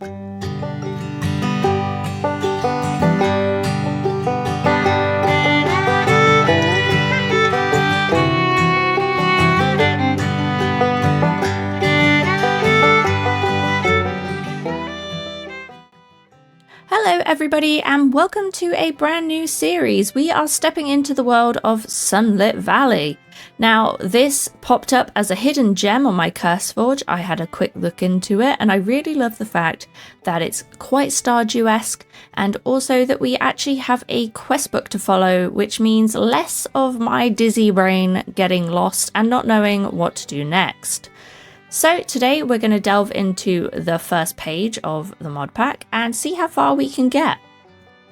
Hello everybody and welcome to a brand new series. We are stepping into the world of Sunlit Valley. Now this popped up as a hidden gem on my CurseForge. I had a quick look into it and I really love the fact that it's quite Stardew-esque and also that we actually have a quest book to follow, which means less of my dizzy brain getting lost and not knowing what to do next. So today we're going to delve into the first page of the mod pack and see how far we can get.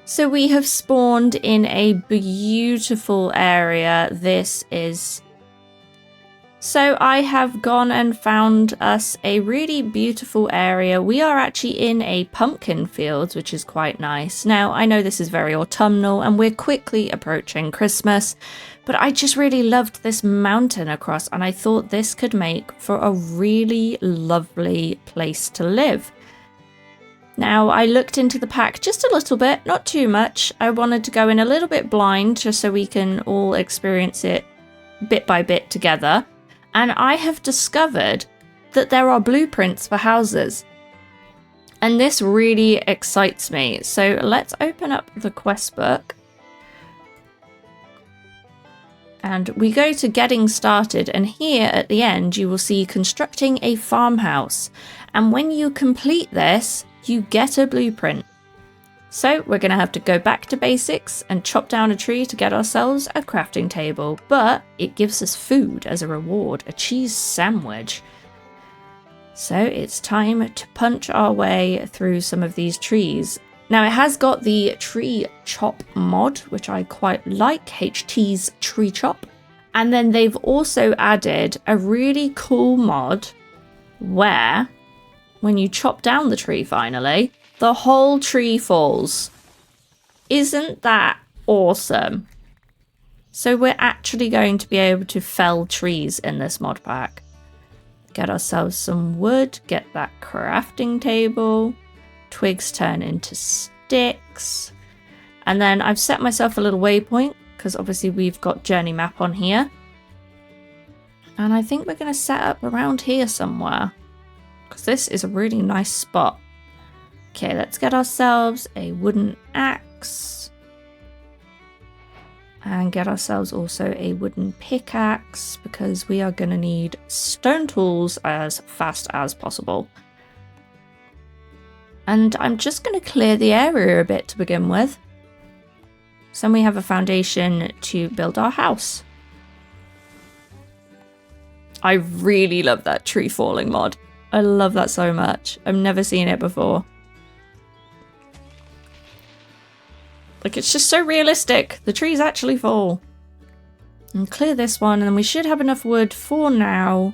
So we have spawned in a beautiful area. So I have gone and found us a really beautiful area. We are actually in a pumpkin field, which is quite nice. Now, I know this is very autumnal and we're quickly approaching Christmas, but I just really loved this mountain across and I thought this could make for a really lovely place to live. Now, I looked into the pack just a little bit, not too much. I wanted to go in a little bit blind just so we can all experience it bit by bit together. And I have discovered that there are blueprints for houses. And this really excites me. So let's open up the quest book. And we go to getting started. And here at the end, you will see constructing a farmhouse. And when you complete this, you get a blueprint. So we're going to have to go back to basics and chop down a tree to get ourselves a crafting table, but it gives us food as a reward, a cheese sandwich. So it's time to punch our way through some of these trees. Now it has got the tree chop mod, which I quite like, HT's tree chop. And then they've also added a really cool mod where when you chop down the tree finally, the whole tree falls. Isn't that awesome? So we're actually going to be able to fell trees in this mod pack. Get ourselves some wood, get that crafting table. Twigs turn into sticks. And then I've set myself a little waypoint because obviously we've got journey map on here. And I think we're going to set up around here somewhere because this is a really nice spot. Okay, let's get ourselves a wooden axe and get ourselves also a wooden pickaxe because we are going to need stone tools as fast as possible. And I'm just going to clear the area a bit to begin with. So then we have a foundation to build our house. I really love that tree falling mod. I love that so much. I've never seen it before. Like, it's just so realistic. The trees actually fall. And clear this one, and we should have enough wood for now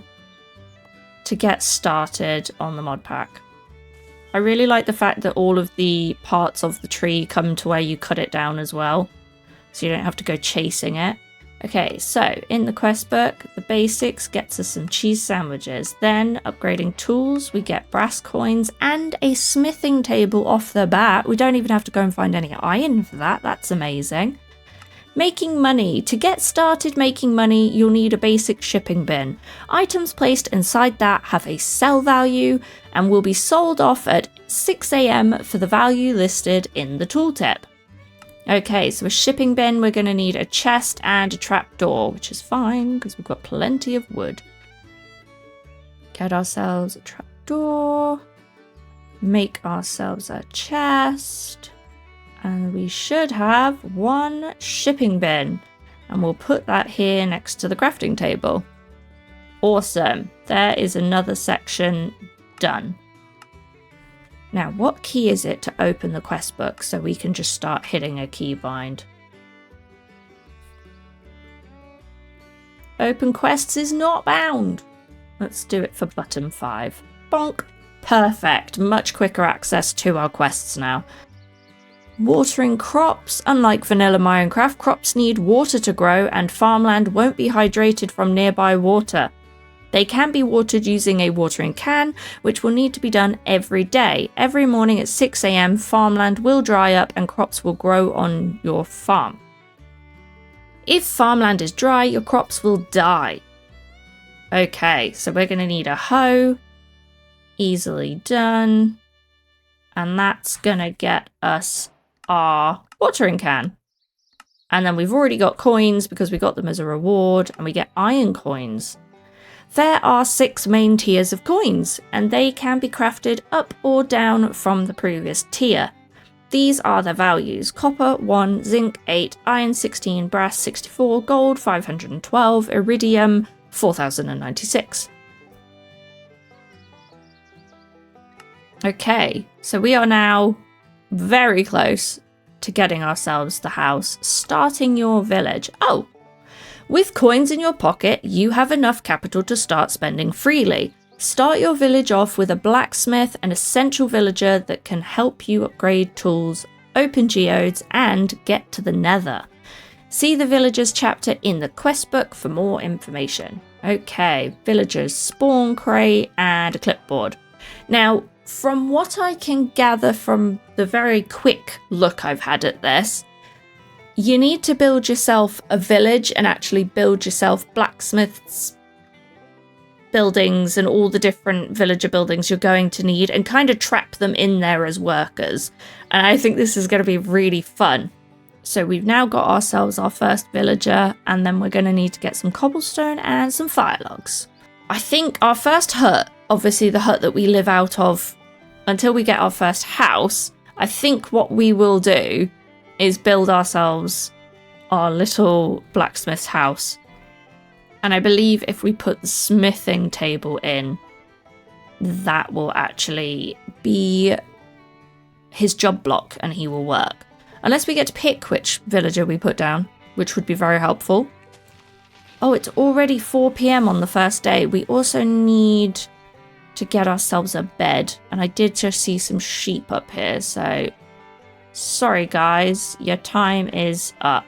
to get started on the mod pack. I really like the fact that all of the parts of the tree come to where you cut it down as well, so you don't have to go chasing it. Okay, so in the quest book, the basics gets us some cheese sandwiches. Then upgrading tools, we get brass coins and a smithing table off the bat. We don't even have to go and find any iron for that. That's amazing. Making money. To get started making money, you'll need a basic shipping bin. Items placed inside that have a sell value and will be sold off at 6 AM for the value listed in the tooltip. Okay, so a shipping bin, we're going to need a chest and a trapdoor, which is fine because we've got plenty of wood. Get ourselves a trapdoor, make ourselves a chest, and we should have one shipping bin. And we'll put that here next to the crafting table. Awesome, there is another section done. Now, what key is it to open the quest book so we can just start hitting a keybind? Open quests is not bound. Let's do it for button 5. Bonk. Perfect. Much quicker access to our quests now. Watering crops. Unlike vanilla Minecraft, crops need water to grow and farmland won't be hydrated from nearby water. They can be watered using a watering can, which will need to be done every day. Every morning at 6 a.m, farmland will dry up and crops will grow on your farm. If farmland is dry, your crops will die. Okay, so we're going to need a hoe. Easily done. And that's going to get us our watering can. And then we've already got coins because we got them as a reward, and we get iron coins. There are 6 main tiers of coins, and they can be crafted up or down from the previous tier. These are their values: copper 1, zinc 8, iron 16, brass 64, gold 512, iridium 4096. Okay, so we are now very close to getting ourselves the house, starting your village. Oh! With coins in your pocket, you have enough capital to start spending freely. Start your village off with a blacksmith, an essential villager that can help you upgrade tools, open geodes, and get to the nether. See the villagers chapter in the quest book for more information. Okay, villagers, spawn crate, and a clipboard. Now, from what I can gather from the very quick look I've had at this, you need to build yourself a village and actually build yourself blacksmiths buildings and all the different villager buildings you're going to need, and kind of trap them in there as workers. And I think this is going to be really fun. So we've now got ourselves our first villager, and then we're going to need to get some cobblestone and some fire logs. I think our first hut, obviously the hut that we live out of until we get our first house, I think what we will do is build ourselves our little blacksmith's house. And I believe if we put the smithing table in, that will actually be his job block and he will work. Unless we get to pick which villager we put down, which would be very helpful. Oh, it's already 4 p.m. on the first day. We also need to get ourselves a bed. And I did just see some sheep up here, so sorry guys, your time is up.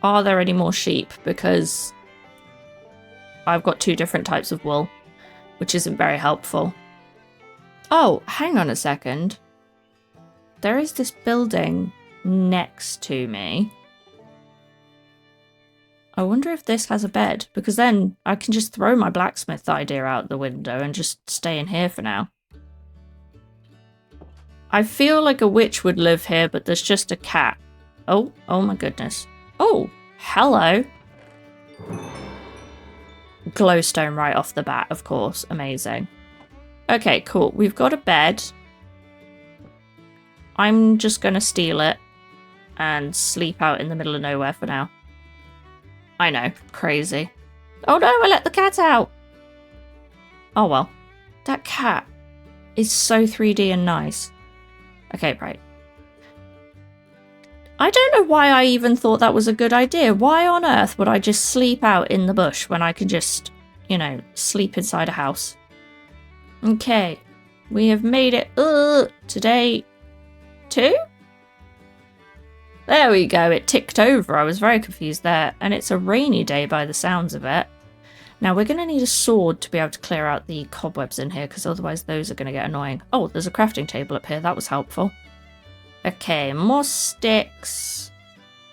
Are there any more sheep? Because I've got 2 different types of wool, which isn't very helpful. Oh, hang on a second. There is this building next to me. I wonder if this has a bed, because then I can just throw my blacksmith idea out the window and just stay in here for now. I feel like a witch would live here, but there's just a cat. Oh my goodness. Oh, hello. Glowstone right off the bat, of course. Amazing. Okay, cool. We've got a bed. I'm just going to steal it and sleep out in the middle of nowhere for now. I know, crazy. Oh no, I let the cat out. Oh well. That cat is so 3D and nice. Okay, right. I don't know why I even thought that was a good idea. Why on earth would I just sleep out in the bush when I could just, you know, sleep inside a house? Okay, we have made it to day 2? There we go, it ticked over. I was very confused there. And it's a rainy day by the sounds of it. Now we're going to need a sword to be able to clear out the cobwebs in here, because otherwise those are going to get annoying. Oh, there's a crafting table up here. That was helpful. Okay, more sticks.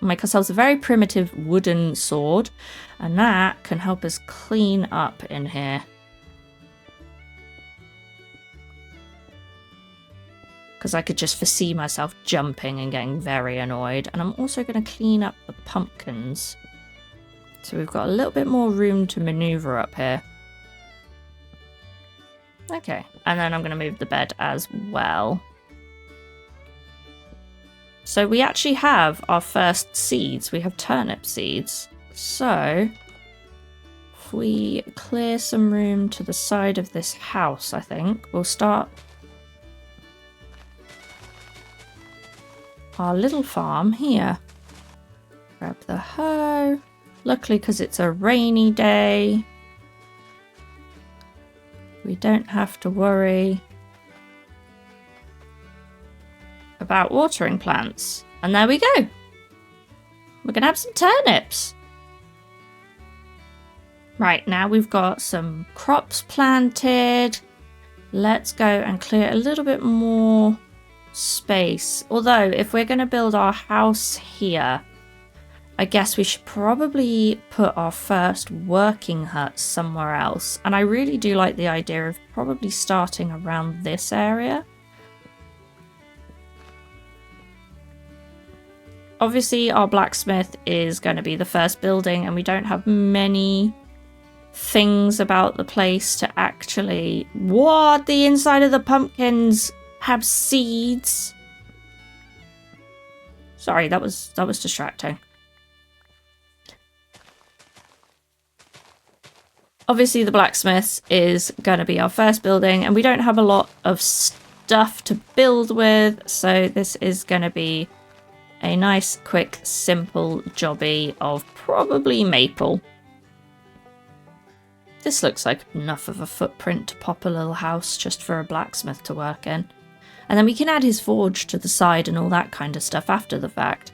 Make ourselves a very primitive wooden sword. And that can help us clean up in here. Because I could just foresee myself jumping and getting very annoyed. And I'm also going to clean up the pumpkins. So we've got a little bit more room to maneuver up here. Okay, and then I'm going to move the bed as well. So we actually have our first seeds. We have turnip seeds. So if we clear some room to the side of this house, I think we'll start our little farm here. Grab the hoe. Luckily, because it's a rainy day, we don't have to worry about watering plants. And there we go. We're going to have some turnips. Right, now we've got some crops planted. Let's go and clear a little bit more space. Although, if we're going to build our house here, I guess we should probably put our first working hut somewhere else. And I really do like the idea of probably starting around this area. Obviously, our blacksmith is going to be the first building, and we don't have many things about the place to actually... What? The inside of the pumpkins have seeds? Sorry, that was distracting. Obviously, the blacksmith is going to be our first building, and we don't have a lot of stuff to build with, so this is going to be a nice, quick, simple jobby of probably maple. This looks like enough of a footprint to pop a little house just for a blacksmith to work in. And then we can add his forge to the side and all that kind of stuff after the fact.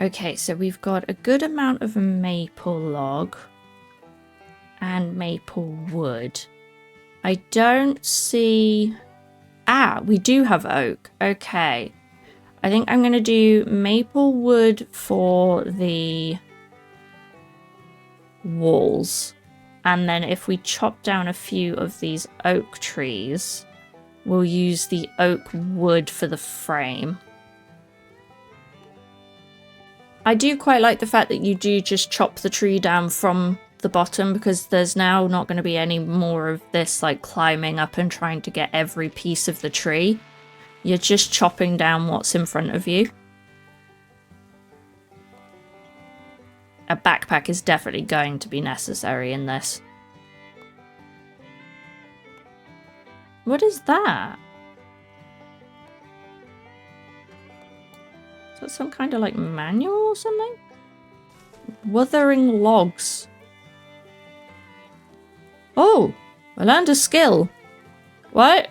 Okay, so we've got a good amount of maple log and maple wood. I don't see... Ah, we do have oak. Okay. I think I'm going to do maple wood for the walls. And then if we chop down a few of these oak trees, we'll use the oak wood for the frame. I do quite like the fact that you do just chop the tree down from the bottom, because there's now not going to be any more of this like climbing up and trying to get every piece of the tree. You're just chopping down what's in front of you. A backpack is definitely going to be necessary in this. What is that? Is that some kind of like manual or something? Wuthering logs. Oh, I learned a skill. What?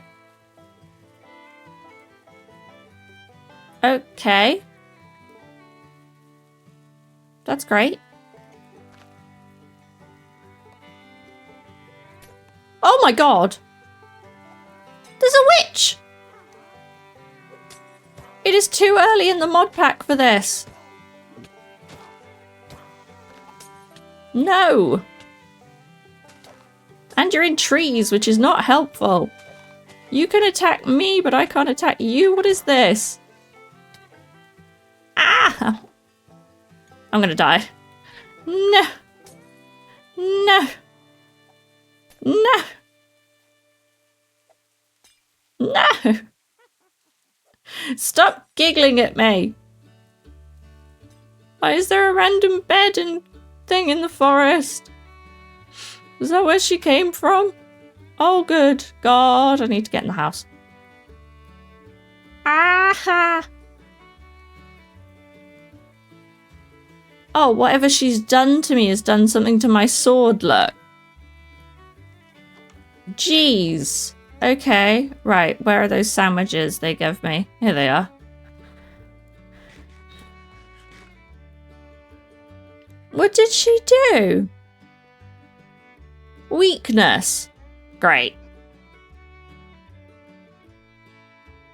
Okay. That's great. Oh my god! There's a witch! It is too early in the mod pack for this. No! And you're in trees, which is not helpful. You can attack me, but I can't attack you. What is this? Ah! I'm gonna die. No! No! No! No! Stop giggling at me! Why is there a random bed and thing in the forest? Is that where she came from? Oh, good God, I need to get in the house. Aha! Oh, whatever she's done to me has done something to my sword, look. Jeez. Okay, right, where are those sandwiches they gave me? Here they are. What did she do? Weakness. Great.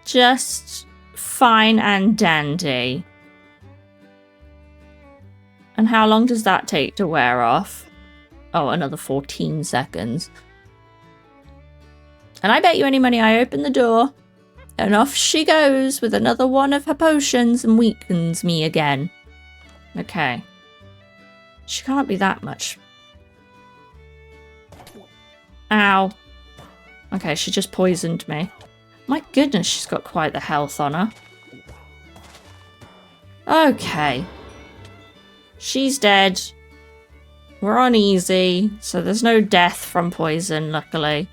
Just fine and dandy. And how long does that take to wear off? Oh, another 14 seconds. And I bet you any money I open the door and off she goes with another one of her potions and weakens me again. Okay. She can't be that much. Ow. Okay, she just poisoned me. My goodness, she's got quite the health on her. Okay. She's dead. We're on easy, so there's no death from poison, luckily.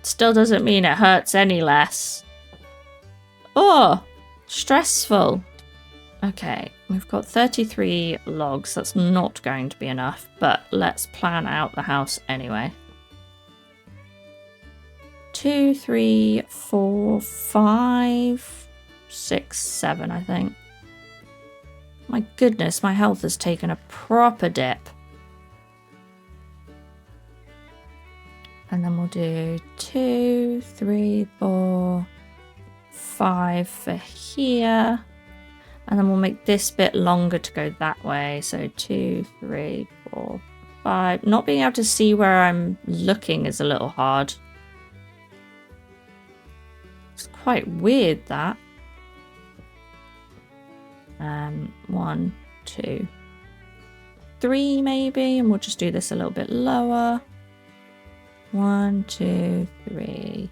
Still doesn't mean it hurts any less. Oh, stressful. Okay, we've got 33 logs. That's not going to be enough, but let's plan out the house anyway. 2, 3, 4, 5, 6, 7, I think. My goodness, my health has taken a proper dip. And then we'll do 2, 3, 4, 5 for here. And then we'll make this bit longer to go that way. So 2, 3, 4, 5. Not being able to see where I'm looking is a little hard. It's quite weird, that. 1, 2, 3 maybe. And we'll just do this a little bit lower. 1, 2, 3.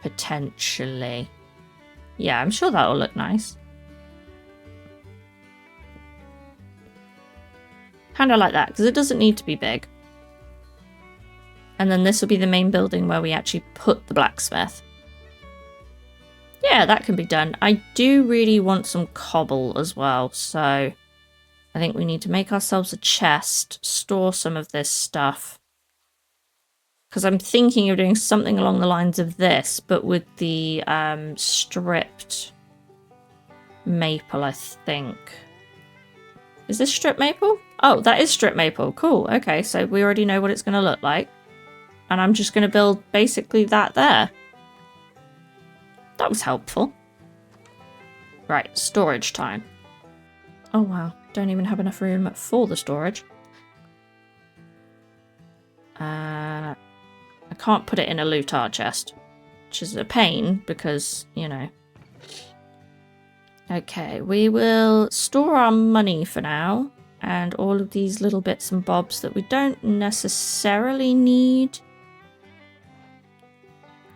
Potentially. Yeah, I'm sure that'll look nice. Kind of like that, because it doesn't need to be big. And then this will be the main building where we actually put the blacksmith. Yeah, that can be done. I do really want some cobble as well, so I think we need to make ourselves a chest, store some of this stuff. Because I'm thinking of doing something along the lines of this, but with the stripped maple, I think. Is this stripped maple? Oh, that is stripped maple. Cool. Okay, so we already know what it's going to look like. And I'm just going to build basically that there. That was helpful. Right, storage time. Oh, wow. Don't even have enough room for the storage. I can't put it in a loot-art chest, which is a pain because, you know. Okay, we will store our money for now and all of these little bits and bobs that we don't necessarily need.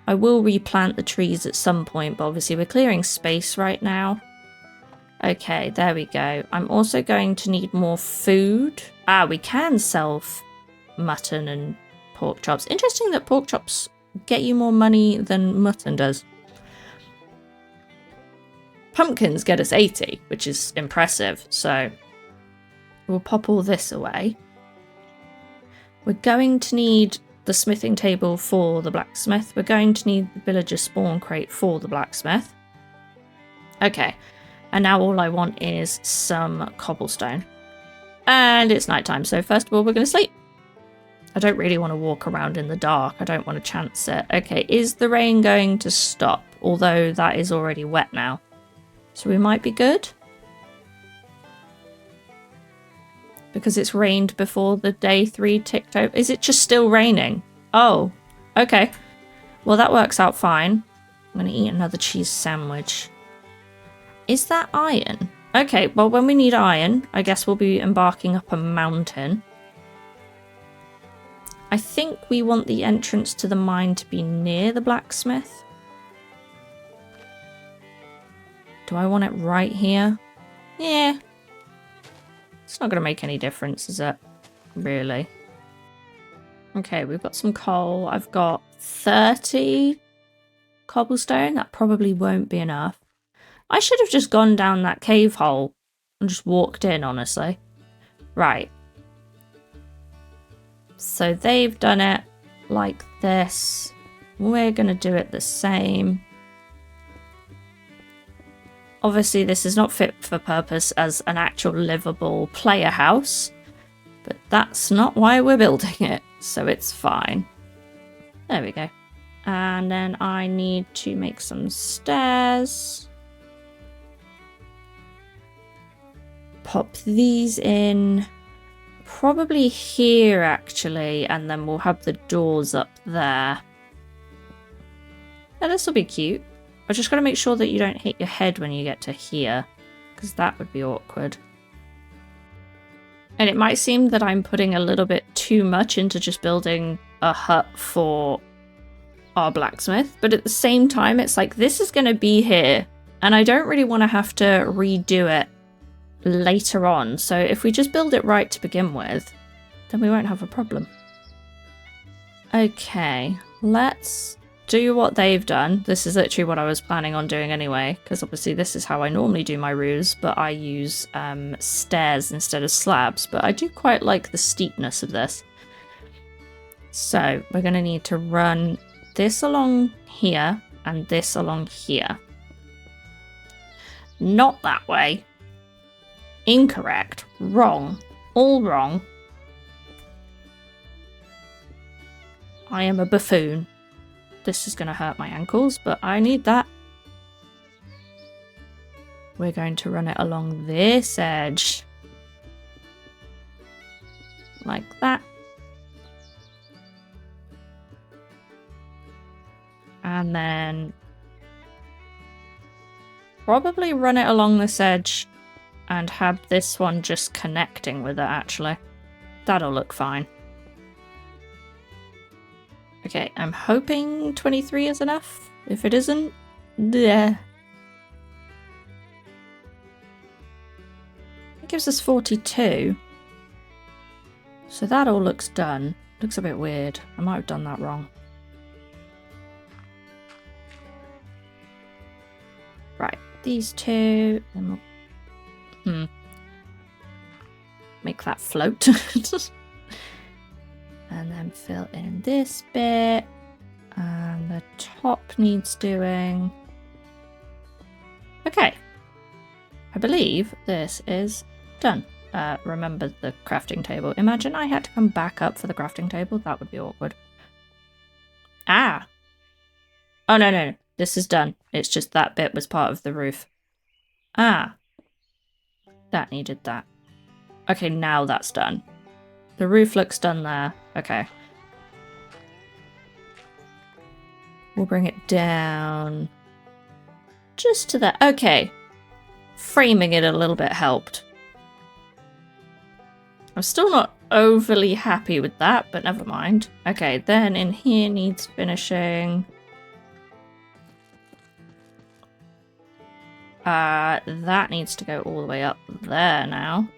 I will replant the trees at some point, but obviously we're clearing space right now. Okay, there we go. I'm also going to need more food. Ah, we can sell mutton and pork chops. Interesting that pork chops get you more money than mutton does. Pumpkins get us 80, which is impressive. So we'll pop all this away. We're going to need the smithing table for the blacksmith. We're going to need the villager spawn crate for the blacksmith. Okay, and now all I want is some cobblestone. And it's nighttime, so first of all we're going to sleep. I don't really want to walk around in the dark. I don't want to chance it. Okay, is the rain going to stop? Although that is already wet now. So we might be good. Because it's rained before the day 3 ticked over. Is it just still raining? Oh, okay. Well, that works out fine. I'm going to eat another cheese sandwich. Is that iron? Okay, well, when we need iron, I guess we'll be embarking up a mountain. I think we want the entrance to the mine to be near the blacksmith. Do I want it right here? Yeah. It's not going to make any difference, is it? Really? Okay, we've got some coal. I've got 30 cobblestone. That probably won't be enough. I should have just gone down that cave hole and just walked in, honestly. Right. So they've done it like this. We're going to do it the same. Obviously, this is not fit for purpose as an actual livable player house, but that's not why we're building it, so it's fine. There we go. And then I need to make some stairs. Pop these in. Probably here, actually, and then we'll have the doors up there. Now, this will be cute. I just got to make sure that you don't hit your head when you get to here, because that would be awkward. And it might seem that I'm putting a little bit too much into just building a hut for our blacksmith, but at the same time, it's like, this is going to be here, and I don't really want to have to redo it later on. So if we just build it right to begin with, then we won't have a problem. Okay, let's do what they've done. This is literally what I was planning on doing anyway, because obviously this is how I normally do my roofs, but I use stairs instead of slabs, but I do quite like the steepness of this. So we're going to need to run this along here and this along here. Not that way. Incorrect. Wrong. All wrong. I am a buffoon. This is going to hurt my ankles, but I need that. We're going to run it along this edge. Like that. And then probably run it along this edge and have this one just connecting with it, actually. That'll look fine. Okay, I'm hoping 23 is enough. If it isn't, yeah. It gives us 42. So that all looks done. Looks a bit weird. I might have done that wrong. Right, these two, then we'll make that float. And then fill in this bit. And the top needs doing. Okay. I believe this is done. Remember the crafting table. Imagine I had to come back up for the crafting table. That would be awkward. Ah! Oh, no. This is done. It's just that bit was part of the roof. Ah. That needed that. Okay, now that's done. The roof looks done there. Okay. We'll bring it down. Just to that. Okay. Framing it a little bit helped. I'm still not overly happy with that, but never mind. Okay, then in here needs finishing. That needs to go all the way up there now.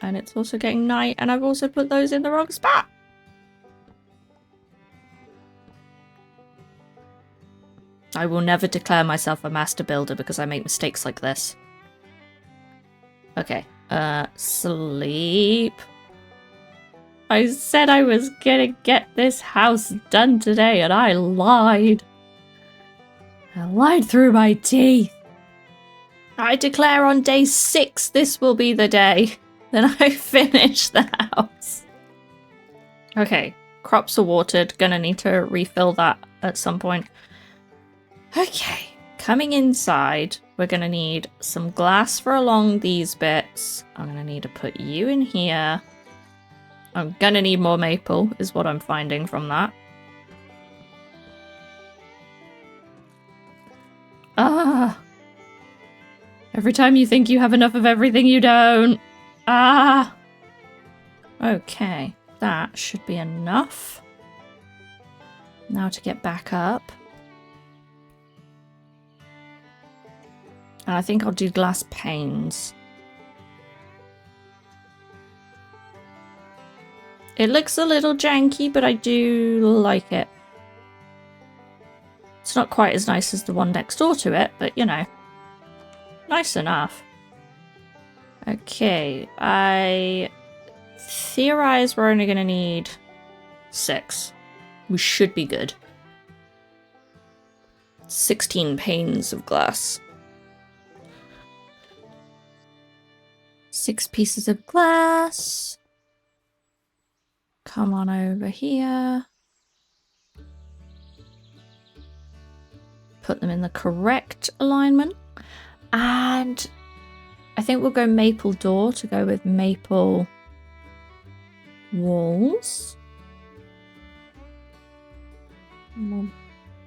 And it's also getting night, and I've also put those in the wrong spot. I will never declare myself a master builder because I make mistakes like this. Okay, sleep. I said I was gonna get this house done today, and I lied. I lied through my teeth. I declare on day 6 this will be the day. Then I finish the house. Okay, crops are watered. Gonna need to refill that at some point. Okay, coming inside, we're gonna need some glass for along these bits. I'm gonna need to put you in here. I'm gonna need more maple, is what I'm finding from that. Ah! Every time you think you have enough of everything, you don't. Ah! Okay, that should be enough. Now to get back up. And I think I'll do glass panes. It looks a little janky, but I do like it. It's not quite as nice as the one next door to it, but you know. Nice enough. Okay, I theorize we're only going to need 6. We should be good. 16 panes of glass. 6 pieces of glass. Come on over here. Put them in the correct alignment. And I think we'll go maple door to go with maple walls. And we'll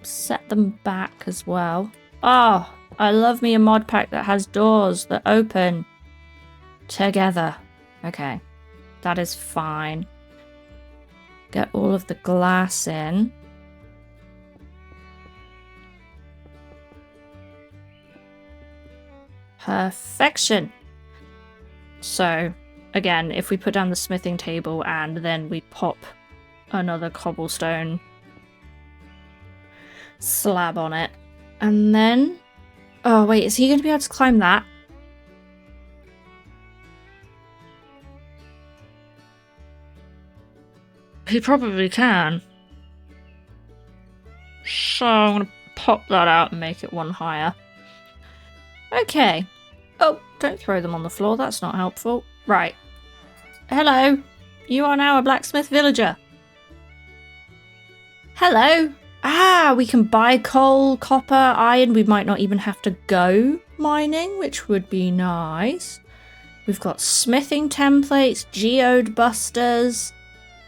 set them back as well. Oh, I love me a mod pack that has doors that open together. Okay, that is fine. Get all of the glass in. Perfection. So, again, if we put down the smithing table and then we pop another cobblestone slab on it, and then... Oh, wait, is he going to be able to climb that? He probably can. So I'm going to pop that out and make it one higher. Okay. Oh, don't throw them on the floor. That's not helpful. Right. Hello. You are now a blacksmith villager. Hello. Ah, we can buy coal, copper, iron. We might not even have to go mining, which would be nice. We've got smithing templates, geode busters,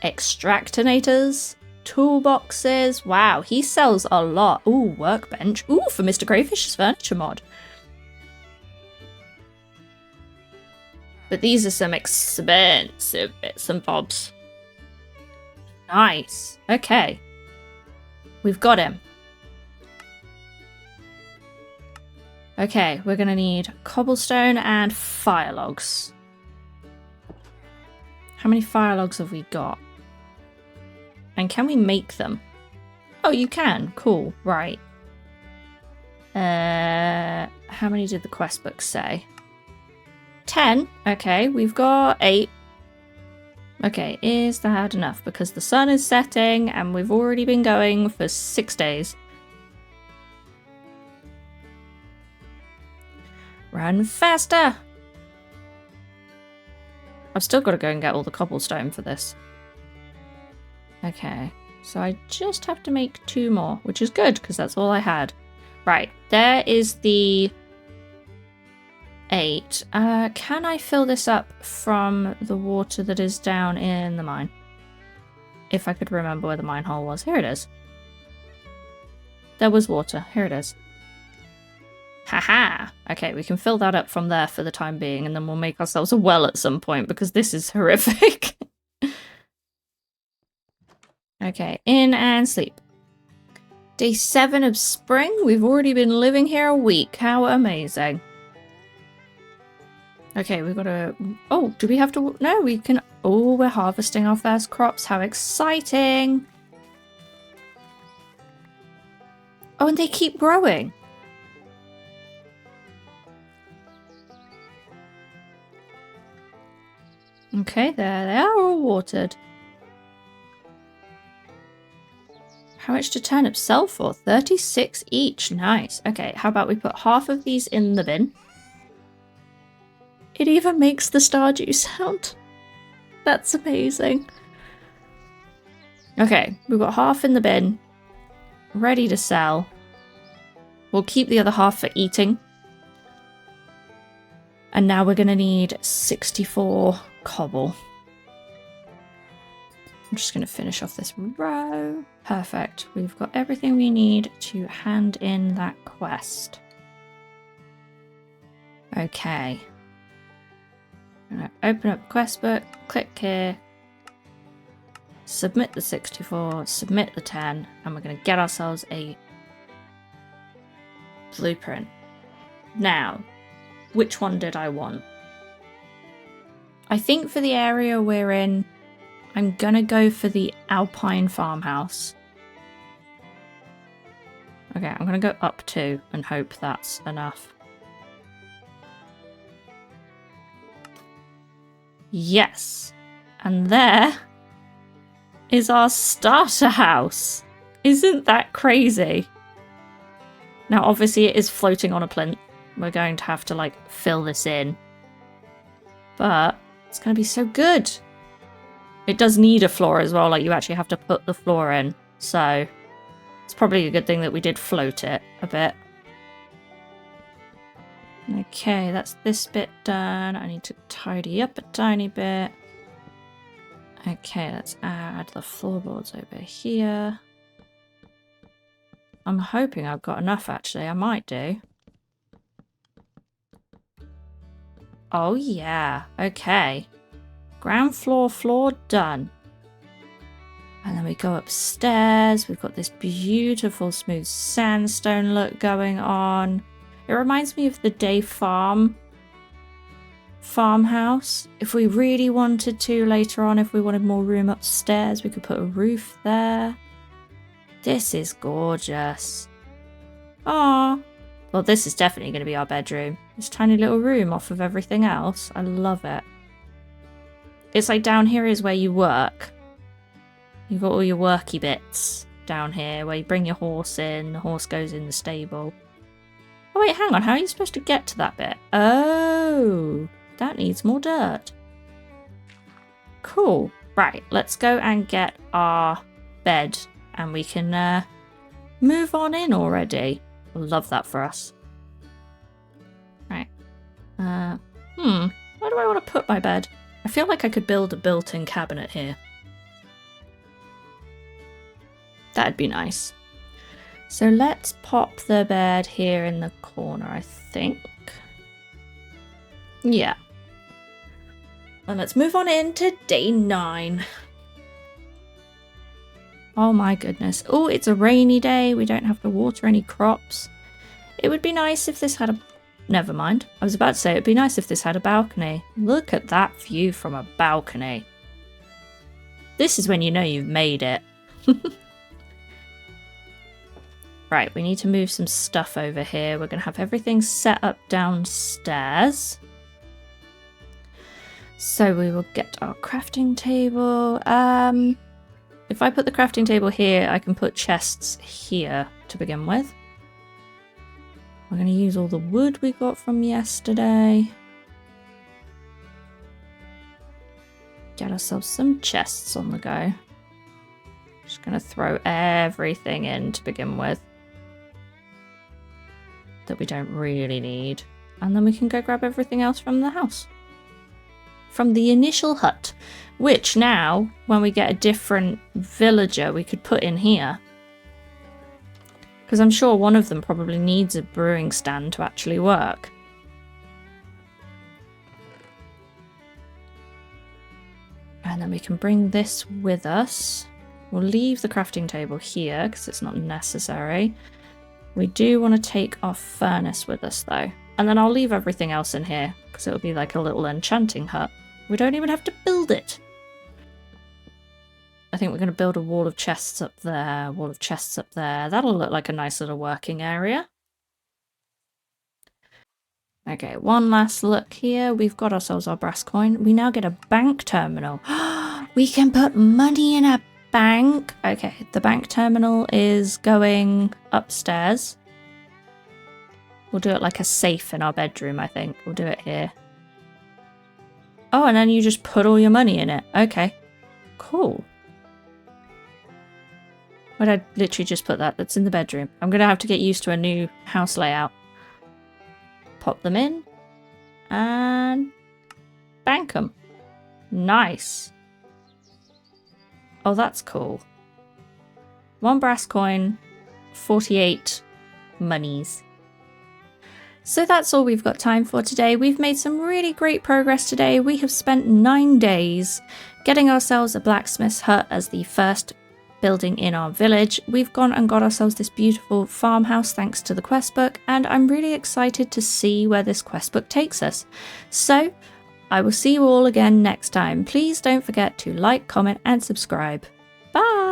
extractinators, toolboxes. Wow, he sells a lot. Ooh, workbench. Ooh, for Mr. Crayfish's furniture mod. But these are some expensive bits and bobs. Nice. Okay. We've got him. Okay, we're going to need cobblestone and fire logs. How many fire logs have we got? And can we make them? Oh, you can. Cool. Right. How many did the quest book say? 10. Okay, we've got 8. Okay, is that enough? Because the sun is setting and we've already been going for 6 days. Run faster! I've still got to go and get all the cobblestone for this. Okay, so I just have to make 2 more, which is good because that's all I had. Right, there is the 8. Can I fill this up from the water that is down in the mine? If I could remember where the mine hole was. Here it is. There was water. Here it is. Haha! Okay, we can fill that up from there for the time being, and then we'll make ourselves a well at some point, because this is horrific. Okay, in and sleep. Day 7 of spring. We've already been living here a week. How amazing. Okay, we've got to... Oh, do we have to... No, we can... Oh, we're harvesting our first crops. How exciting. Oh, and they keep growing. Okay, there they are, all watered. How much do turnips sell for? 36 each. Nice. Okay, how about we put half of these in the bin? It even makes the Stardew sound. That's amazing. Okay, we've got half in the bin. Ready to sell. We'll keep the other half for eating. And now we're going to need 64 cobble. I'm just going to finish off this row. Perfect. We've got everything we need to hand in that quest. Okay. I'm going to open up the quest book, click here, submit the 64, submit the 10, and we're going to get ourselves a blueprint. Now, which one did I want? I think for the area we're in, I'm going to go for the Alpine Farmhouse. Okay, I'm going to go up 2 and hope that's enough. Yes. And there is our starter house. Isn't that crazy? Now, obviously, it is floating on a plinth. We're going to have to, like, fill this in. But it's going to be so good. It does need a floor as well. Like, you actually have to put the floor in. So it's probably a good thing that we did float it a bit. Okay, that's this bit done. I need to tidy up a tiny bit. Okay, let's add the floorboards over here. I'm hoping I've got enough, actually. I might do. Oh, yeah. Okay. Ground floor done. And then we go upstairs. We've got this beautiful smooth sandstone look going on. It reminds me of the Day farmhouse. If we really wanted to later on, if we wanted more room upstairs, we could put a roof there. This is gorgeous. Aww. Well, this is definitely going to be our bedroom. This tiny little room off of everything else. I love it. It's like down here is where you work. You've got all your worky bits down here where you bring your horse in. The horse goes in the stable. Oh wait, hang on. How are you supposed to get to that bit? Oh, that needs more dirt. Cool. Right, let's go and get our bed and we can move on in already. Love that for us. Right. Where do I want to put my bed? I feel like I could build a built-in cabinet here. That'd be nice. So let's pop the bed here in the corner, I think. Yeah. And let's move on into day 9. Oh my goodness. Oh, it's a rainy day. We don't have to water any crops. It would be nice if this had a... Never mind. I was about to say it'd be nice if this had a balcony. Look at that view from a balcony. This is when you know you've made it. Right, we need to move some stuff over here. We're going to have everything set up downstairs. So we will get our crafting table. If I put the crafting table here, I can put chests here to begin with. We're going to use all the wood we got from yesterday. Get ourselves some chests on the go. Just going to throw everything in to begin with that we don't really need. And then we can go grab everything else from the house. From the initial hut. Which now, when we get a different villager, we could put in here. Because I'm sure one of them probably needs a brewing stand to actually work. And then we can bring this with us. We'll leave the crafting table here because it's not necessary. We do want to take our furnace with us though. And then I'll leave everything else in here because it'll be like a little enchanting hut. We don't even have to build it. I think we're going to build a wall of chests up there, wall of chests up there. That'll look like a nice little working area. Okay, one last look here. We've got ourselves our brass coin. We now get a bank terminal. We can put money in a bank. Okay, the bank terminal is going upstairs. We'll do it like a safe in our bedroom, I think. We'll do it here. Oh, and then you just put all your money in it. Okay, cool. Why'd I literally just put that? That's in the bedroom. I'm going to have to get used to a new house layout. Pop them in. And bank them. Nice. Oh, that's cool. 1 brass coin, 48 monies. So that's all we've got time for today. We've made some really great progress today. We have spent 9 days getting ourselves a blacksmith's hut as the first building in our village. We've gone and got ourselves this beautiful farmhouse thanks to the quest book, and I'm really excited to see where this quest book takes us. So I will see you all again next time. Please don't forget to like, comment and subscribe. Bye!